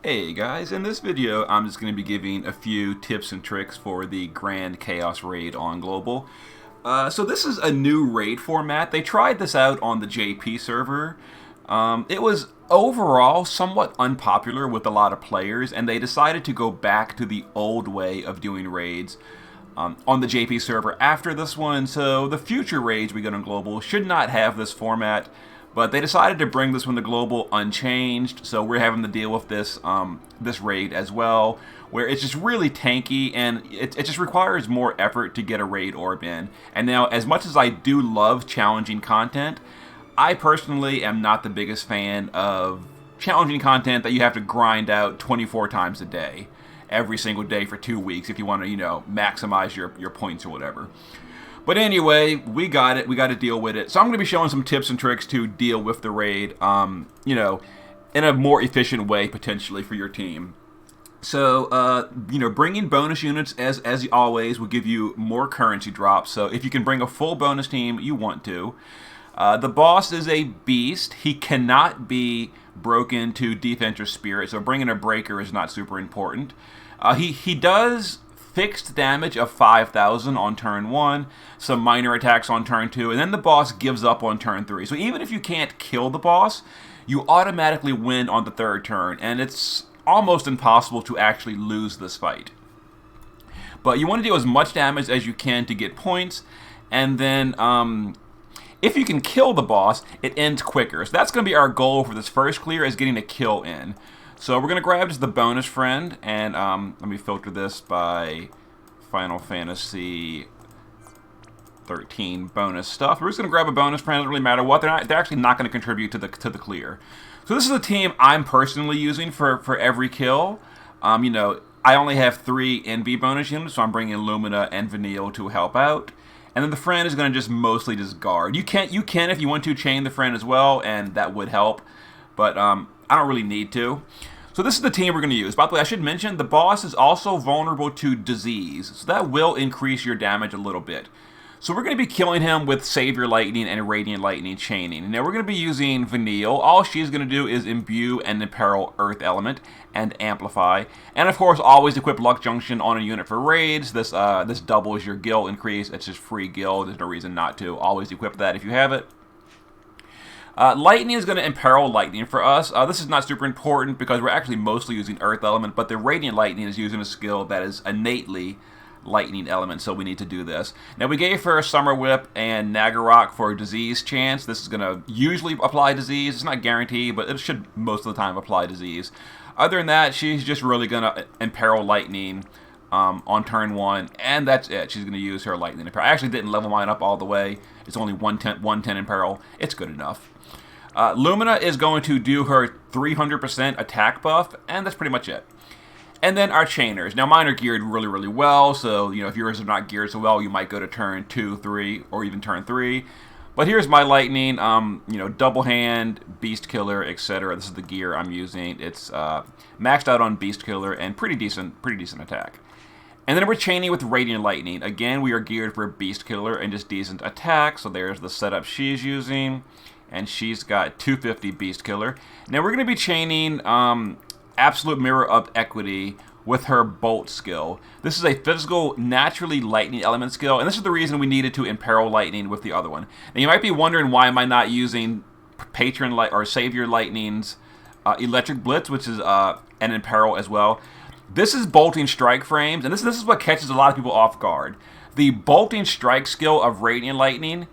Hey guys, in this video I'm just going to be giving a few tips and tricks for the Grand Chaos Raid on Global. So this is a new raid format. They tried this out on the JP server. It was overall somewhat unpopular with a lot of players, and they decided to go back to the old way of doing raids on the JP server after this one. So the future raids we get on Global should not have this format. But they decided to bring this one to Global unchanged, so we're having to deal with this this raid as well, where it's just really tanky, and it just requires more effort to get a raid orb in. And now, as much as I do love challenging content, I personally am not the biggest fan of challenging content that you have to grind out 24 times a day, every single day for 2 weeks if you want to, maximize your points or whatever. But anyway, we got it. We got to deal with it. So I'm going to be showing some tips and tricks to deal with the raid, in a more efficient way, potentially, for your team. So, bringing bonus units, as always, will give you more currency drops. So if you can bring a full bonus team, you want to. The boss is a beast. He cannot be broken to defense or spirit, so bringing a breaker is not super important. He does fixed damage of 5,000 on turn 1, some minor attacks on turn 2, and then the boss gives up on turn 3. So even if you can't kill the boss, you automatically win on the third turn, and it's almost impossible to actually lose this fight. But you want to deal as much damage as you can to get points, and then if you can kill the boss, it ends quicker. So that's going to be our goal for this first clear, is getting a kill in. So we're going to grab just the bonus friend, and let me filter this by Final Fantasy 13 bonus stuff. We're just going to grab a bonus friend. It doesn't really matter what. They're actually not going to contribute to the clear. So this is the team I'm personally using for every kill. I only have 3 NV bonus units, so I'm bringing Lumina and Vanille to help out. And then the friend is going to just mostly guard. You can if you want to chain the friend as well, and that would help. But I don't really need to. So this is the team we're going to use. By the way, I should mention, the boss is also vulnerable to disease, so that will increase your damage a little bit. So we're going to be killing him with Savior Lightning and Radiant Lightning chaining. Now we're going to be using Vanille. All she's going to do is imbue and imperil Earth Element and amplify. And of course, always equip Luck Junction on a unit for raids. This doubles your gil increase. It's just free gil. There's no reason not to. Always equip that if you have it. Lightning is going to imperil Lightning for us. This is not super important because we're actually mostly using Earth Element, but the Radiant Lightning is using a skill that is innately Lightning Element, so we need to do this. Now, we gave her Summer Whip and Nagarok for Disease chance. This is going to usually apply Disease. It's not guaranteed, but it should most of the time apply Disease. Other than that, she's just really going to imperil Lightning on turn 1, and that's it. She's going to use her Lightning Imperil. I actually didn't level mine up all the way. It's only 110 Imperil. It's good enough. Lumina is going to do her 300% attack buff, and that's pretty much it. And then our chainers. Now, mine are geared really, really well, so, if yours are not geared so well, you might go to turn 2, 3, or even turn 3. But here's my Lightning, double hand, Beast Killer, etc. This is the gear I'm using. It's maxed out on Beast Killer and pretty decent attack. And then we're chaining with Radiant Lightning. Again, we are geared for Beast Killer and just decent attack, so there's the setup she's using. And she's got 250 Beast Killer. Now we're going to be chaining Absolute Mirror of Equity with her Bolt skill. This is a physical, naturally Lightning Element skill, and this is the reason we needed to imperil Lightning with the other one. Now you might be wondering, why am I not using Patron Light or Savior Lightning's Electric Blitz, which is an imperil as well. This is Bolting Strike frames, and this is what catches a lot of people off guard. The Bolting Strike skill of Radiant Lightning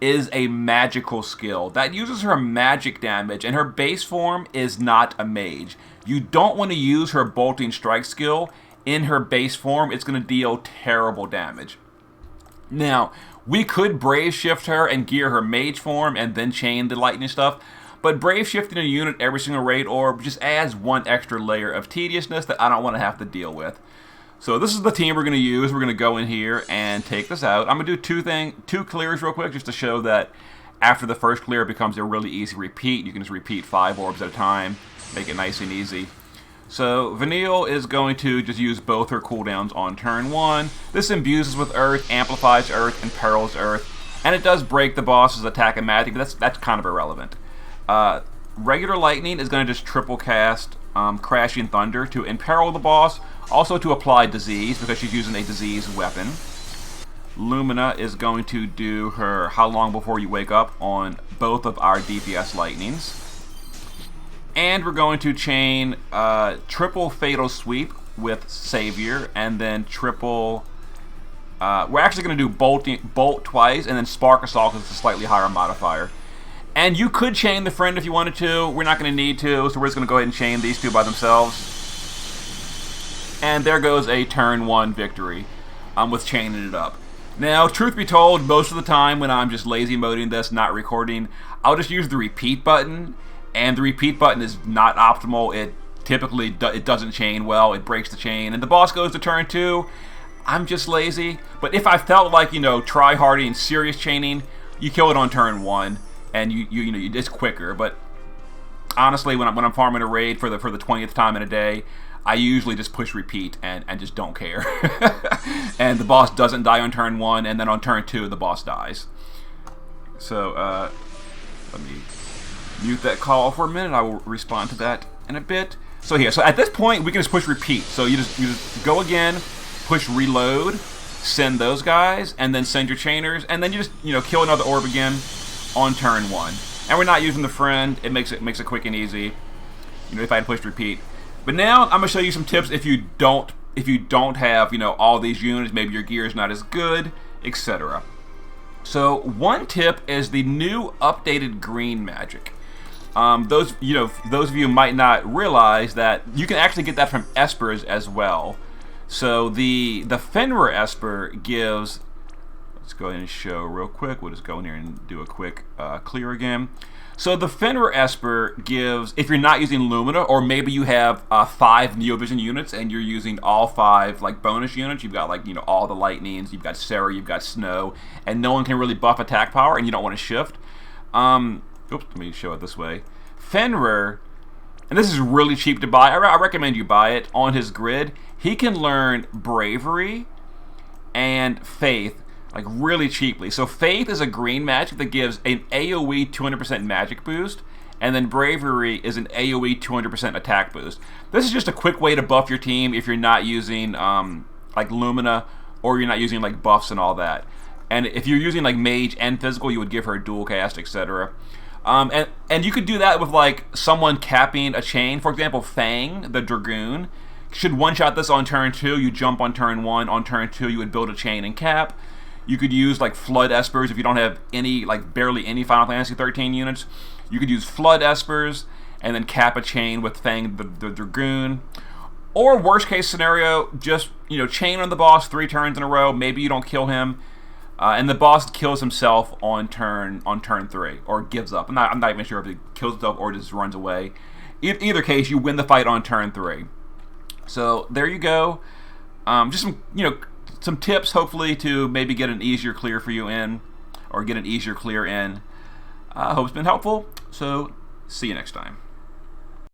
is a magical skill that uses her magic damage, and her base form is not a mage. You don't want to use her Bolting Strike skill in her base form. It's going to deal terrible damage. Now, we could Brave Shift her and gear her mage form and then chain the lightning stuff, but Brave Shifting a unit every single raid orb just adds one extra layer of tediousness that I don't want to have to deal with. So this is the team we're going to use. We're going to go in here and take this out. I'm going to do two clears real quick, just to show that after the first clear it becomes a really easy repeat. You can just repeat 5 orbs at a time, make it nice and easy. So Vanille is going to just use both her cooldowns on turn 1. This imbues us with Earth, amplifies Earth, and perils Earth, and it does break the boss's attack and magic, but that's kind of irrelevant. Regular Lightning is going to just triple cast Crashing Thunder to imperil the boss, also to apply disease because she's using a disease weapon. Lumina is going to do her How Long Before You Wake Up on both of our DPS lightnings. And we're going to chain triple Fatal Sweep with Savior, and then triple... we're actually going to do Bolt twice, and then Spark Assault is a slightly higher modifier. And you could chain the friend if you wanted to. We're not going to need to, so we're just going to go ahead and chain these two by themselves. And there goes a turn 1 victory with chaining it up. Now, truth be told, most of the time when I'm just lazy moding this, not recording, I'll just use the repeat button. And the repeat button is not optimal. It typically it doesn't chain well. It breaks the chain. And the boss goes to turn 2. I'm just lazy. But if I felt like, try-harding and serious chaining, you kill it on turn 1. And it's quicker. But honestly, when I'm farming a raid for the 20th time in a day, I usually just push repeat and just don't care. And the boss doesn't die on turn 1, and then on turn 2 the boss dies. So let me mute that call for a minute. I will respond to that in a bit. So here, so at this point we can just push repeat. So you just go again, push reload, send those guys, and then send your chainers, and then you just kill another orb again on turn 1. And we're not using the friend. It makes it quick and easy. If I had pushed repeat. But now I'm gonna show you some tips if you don't have all these units. Maybe your gear is not as good, etc. So one tip is the new updated green magic. Those of you might not realize that you can actually get that from Espers as well. So the Fenrir Esper gives. Let's go ahead and show real quick. We'll just go in here and do a quick clear again. So the Fenrir Esper gives, if you're not using Lumina, or maybe you have 5 Neovision units and you're using all 5 bonus units, you've got all the lightnings, you've got Sarah, you've got Snow, and no one can really buff attack power, and you don't want to shift. Oops, let me show it this way. Fenrir, and this is really cheap to buy. I recommend you buy it on his grid. He can learn Bravery and Faith really cheaply. So Faith is a green magic that gives an AoE 200% magic boost, and then Bravery is an AoE 200% attack boost. This is just a quick way to buff your team if you're not using Lumina, or you're not using buffs and all that. And if you're using Mage and Physical, you would give her a dual cast, etc. And you could do that with someone capping a chain. For example, Fang, the Dragoon, should one-shot this on turn 2. You jump on turn 1. On turn 2, you would build a chain and cap. You could use Flood Espers if you don't have any, barely any Final Fantasy 13 units. You could use Flood Espers and then cap a chain with Fang the Dragoon. Or worst case scenario, just chain on the boss 3 turns in a row. Maybe you don't kill him, and the boss kills himself on turn 3 or gives up. I'm not even sure if he kills himself or just runs away. Either case, you win the fight on turn 3. So there you go. Just some tips, hopefully, to maybe get an easier clear for you in, or get an easier clear in. I hope it's been helpful, so see you next time.